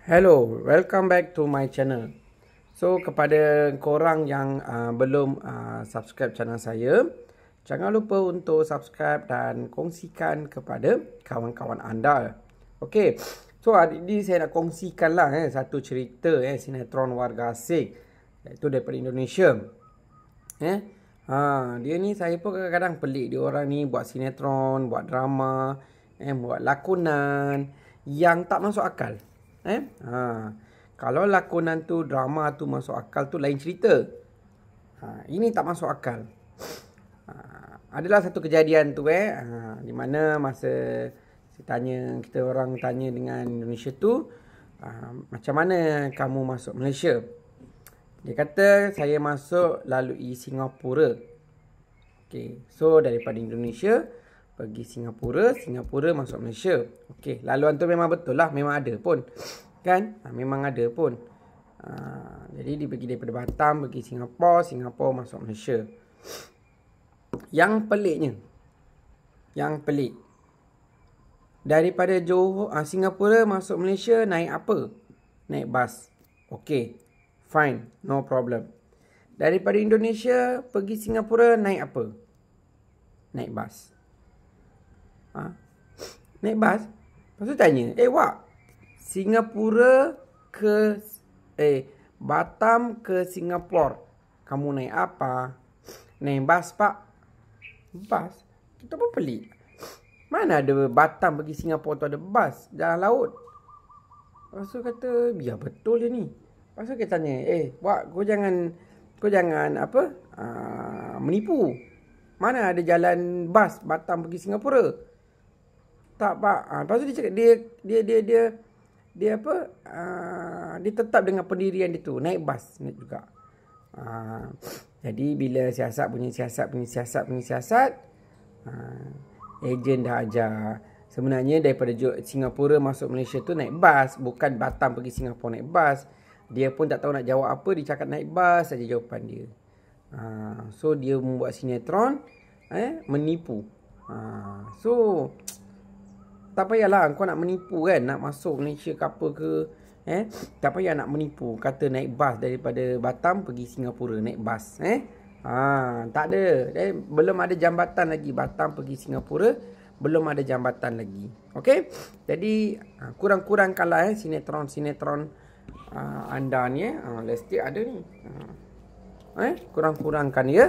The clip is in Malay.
Hello, welcome back to my channel. So, kepada korang yang belum subscribe channel saya, jangan lupa untuk subscribe dan kongsikan kepada kawan-kawan anda. Okay, so hari ini saya nak kongsikan lah satu cerita sinetron Warga Asing, iaitu daripada Indonesia. Dia ni saya pun kadang-kadang pelik. Dia orang ni buat sinetron, buat drama, buat lakonan yang tak masuk akal. Kalau lakonan tu, drama tu masuk akal tu lain cerita. Ini tak masuk akal. Adalah satu kejadian tu di mana masa kita orang tanya dengan Indonesia tu, macam mana kamu masuk Malaysia? Dia kata saya masuk lalui Singapura. Okay, so daripada Indonesia pergi Singapura, Singapura masuk Malaysia. Okey, laluan tu memang betul lah, memang ada pun. Kan? Memang ada pun. Jadi dia pergi daripada Batam pergi Singapura, Singapura masuk Malaysia. Yang pelik. Daripada Johor, Singapura masuk Malaysia naik apa? Naik bas. Okey, fine, no problem. Daripada Indonesia pergi Singapura naik apa? Naik bas. Naik bas. Lepas tu tanya, Wak, Singapura ke Batam ke Singapura, kamu naik apa? Naik bas, Pak. Bas? Kita pun pelik. Mana ada Batam pergi Singapura tu ada bas jalan laut? Lepas tu kata, biar betul dia ni. Lepas tu kita tanya, Wak, kau jangan menipu. Mana ada jalan bas Batam pergi Singapura? Tak, Pak. Lepas tu dia cakap dia tetap dengan pendirian dia tu, naik bas juga. Jadi bila punya siasat, ejen dah ajar. Sebenarnya daripada Singapura masuk Malaysia tu naik bas, bukan Batam pergi Singapura naik bas. Dia pun tak tahu nak jawab apa, dia cakap naik bas saja jawapan dia. So dia membuat sinetron menipu. So tak payahlah kau nak menipu kan, nak masuk Malaysia ke apa ke, tak payah nak menipu. Kata naik bas daripada Batam pergi Singapura naik bas. Tak ada. Belum ada jambatan lagi Batam pergi Singapura, belum ada jambatan lagi. Okey. Jadi kurang-kurangkanlah sinetron anda ni let's say ada ni. Kurang-kurangkan ya.